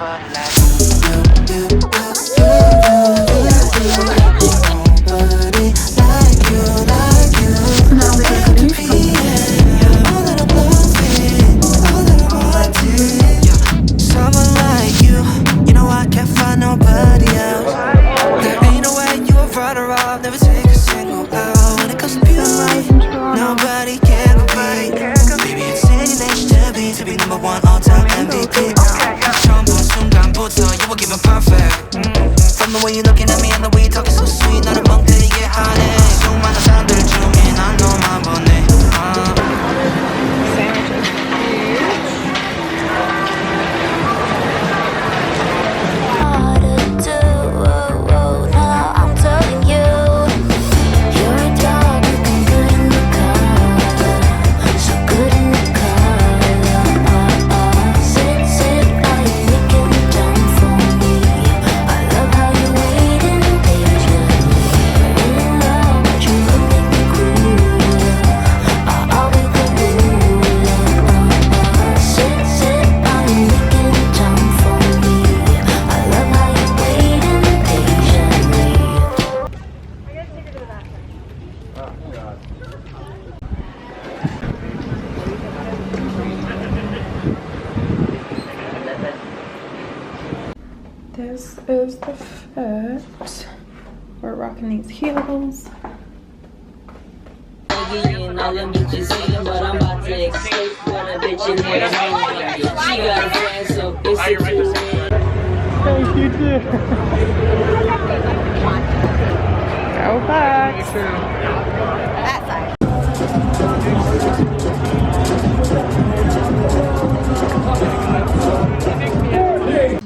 Someone like you, you know I can't find nobody else. There ain't no way you would run her off, never take a single out. When it comes to beauty, nobody can compete. Baby, it's in your nature to be number one all-time MVP. 처음 본 순간부터 you were giving perfect. From the way you're looking at me and the way you're talking so sweet, 나를 멍 때리게 하네. 수많은 사람들 중에 난 너만 보네. This is the fit. We're rocking these heels. Thank you too. Go back. That side.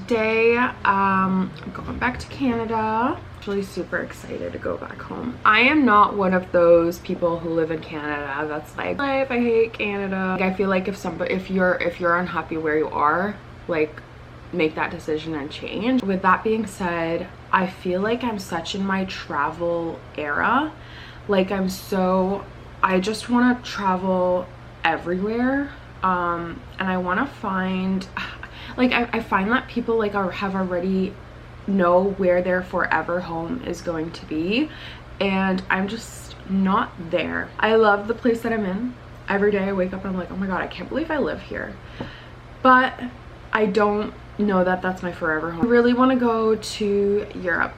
Today, I'm going back to Canada. Actually super excited to go back home. I am not one of those people who live in Canada that's like, life, I hate Canada. Like, I feel like if you're unhappy where you are, like, make that decision and change. With that being said, I feel like I'm such in my travel era. Like, I just want to travel everywhere. And I want to find, like, I find that people like have already know where their forever home is going to be, and I'm just not there. I love the place that I'm in. Every day I wake up and I'm like, oh my god, I can't believe I live here, but I don't know that that's my forever home. I really want to go to Europe.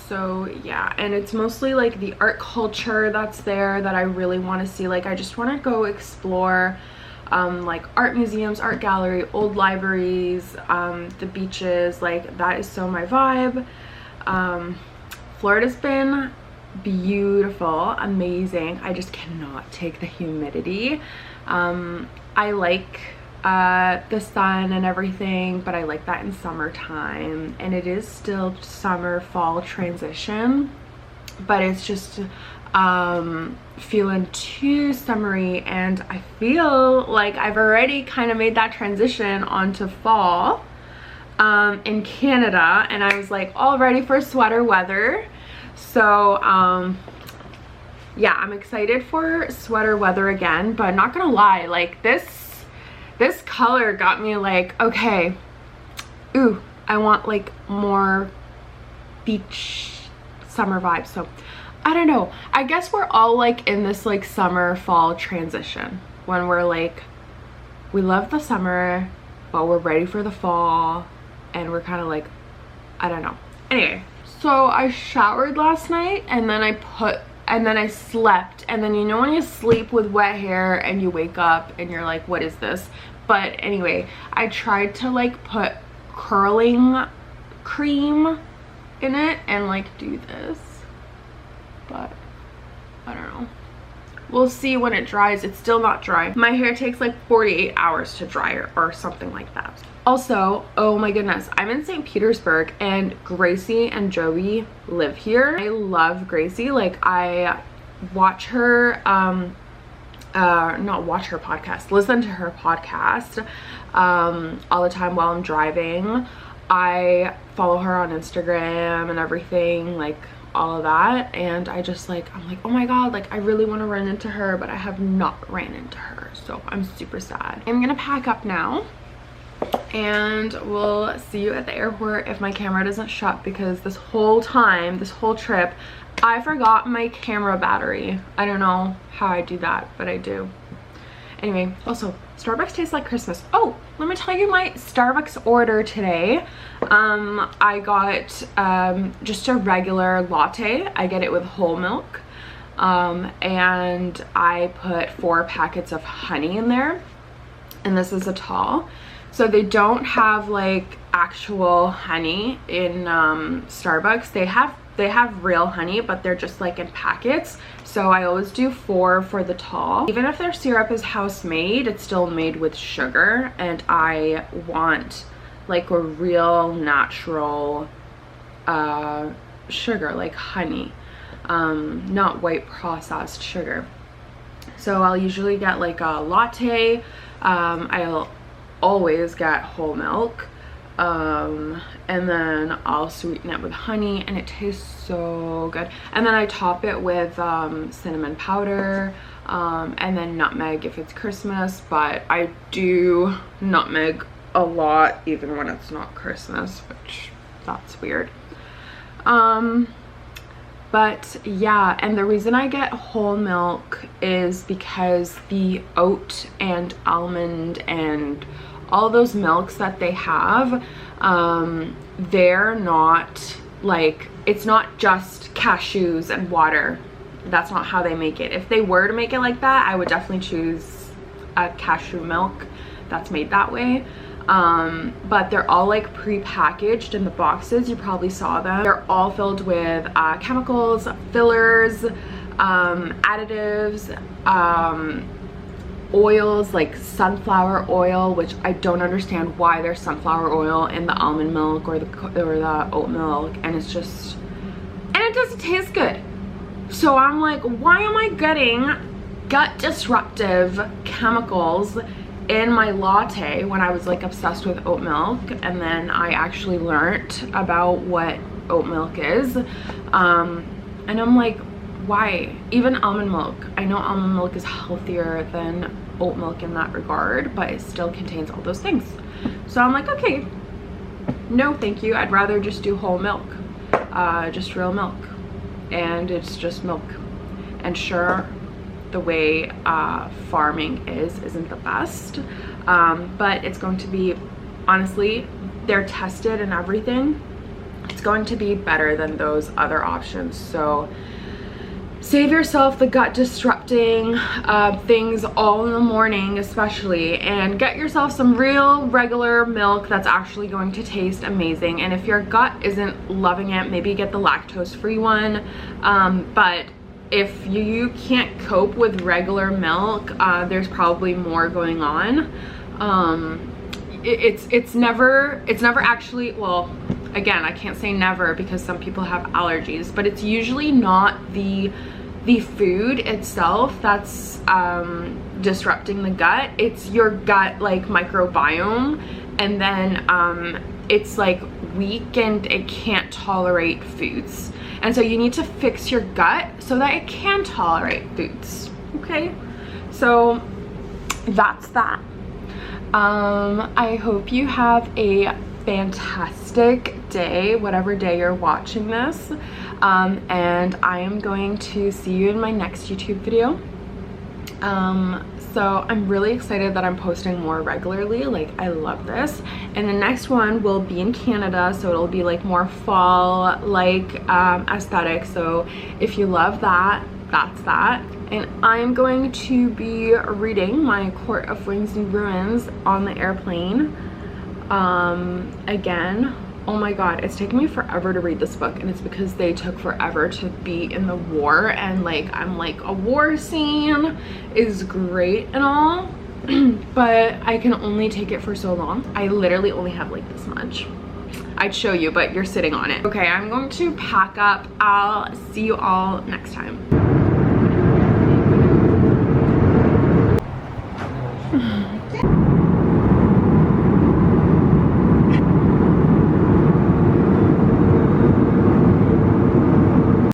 So yeah, and it's mostly like the art culture that's there that I really want to see. Like, I just want to go explore like art museums, art gallery, old libraries, the beaches. Like, that is so my vibe. Florida's been beautiful, amazing. I just cannot take the humidity. I like the sun and everything, but I like that in summertime, and it is still summer fall transition, but it's just feeling too summery, and I feel like I've already kind of made that transition onto fall in Canada, and I was like all ready for sweater weather. So yeah, I'm excited for sweater weather again, but not gonna lie, like this color got me like, okay, ooh, I want like more beach summer vibes. So I don't know, I guess we're all like in this like summer fall transition when we're like, we love the summer but we're ready for the fall, and we're kind of like, I don't know. Anyway, so I showered last night, and then I slept, and then you know when you sleep with wet hair and you wake up and you're like, what is this? But anyway, I tried to like put curling cream in it and like do this, but I don't know. We'll see when it dries. It's still not dry. My hair takes like 48 hours to dry or something like that. Also, oh my goodness, I'm in St. Petersburg, and Gracie and Joey live here. I love Gracie. Like, I watch her, not watch her podcast, listen to her podcast all the time while I'm driving. I follow her on Instagram and everything, like all of that, and I just like, I'm like, oh my god, like I really want to run into her, but I have not ran into her, so I'm super sad. I'm gonna pack up now and we'll see you at the airport if my camera doesn't shut, because this whole time, this whole trip, I forgot my camera battery. I don't know how I do that, but I do. Anyway, also, Starbucks tastes like Christmas. Oh, let me tell you my Starbucks order today. I got just a regular latte. I get it with whole milk. And I put 4 packets of honey in there. And this is a tall. So they don't have like actual honey in Starbucks. They have real honey, but they're just like in packets. So I always do 4 for the tall. Even if their syrup is house made, it's still made with sugar, and I want like a real natural sugar, like honey, not white processed sugar. So I'll usually get like a latte. I'll always get whole milk, and then I'll sweeten it with honey, and it tastes so good. And then I top it with cinnamon powder, and then nutmeg if it's Christmas, but I do nutmeg a lot even when it's not Christmas, which that's weird. But yeah, and the reason I get whole milk is because the oat and almond and all those milks that they have, they're not like, it's not just cashews and water. That's not how they make it. If they were to make it like that, I would definitely choose a cashew milk that's made that way. But they're all like pre-packaged in the boxes. You probably saw them. They're all filled with chemicals, fillers, additives, oils like sunflower oil, which I don't understand why there's sunflower oil in the almond milk or the oat milk, and it's just, and it doesn't taste good. So I'm like, why am I getting gut disruptive chemicals in my latte when I was like obsessed with oat milk? And then I actually learned about what oat milk is, and I'm like, why? Even almond milk, I know almond milk is healthier than oat milk in that regard, but it still contains all those things. So I'm like, okay, no thank you, I'd rather just do whole milk, just real milk, and it's just milk. And sure, the way farming isn't the best, but it's going to be, honestly, they're tested and everything, it's going to be better than those other options. So save yourself the gut disrupting things all in the morning especially, and get yourself some real regular milk that's actually going to taste amazing. And if your gut isn't loving it, maybe get the lactose free one, but if you can't cope with regular milk, there's probably more going on. It's never actually, well, again, I can't say never because some people have allergies, but it's usually not the food itself that's disrupting the gut. It's your gut like microbiome, and then it's like weak and it can't tolerate foods. And so you need to fix your gut so that it can tolerate foods. Okay, so that's that. I hope you have a fantastic day, whatever day you're watching this, and I am going to see you in my next YouTube video. So I'm really excited that I'm posting more regularly. Like, I love this. And the next one will be in Canada, so it'll be like more fall like aesthetic. So if you love that, that's that. And I'm going to be reading my Court of Wings and Ruins on the airplane again. Oh my god, it's taken me forever to read this book, and it's because they took forever to be in the war, and like, I'm like, a war scene is great and all, but I can only take it for so long. I literally only have like this much. I'd show you, but you're sitting on it. Okay, I'm going to pack up. I'll see you all next time.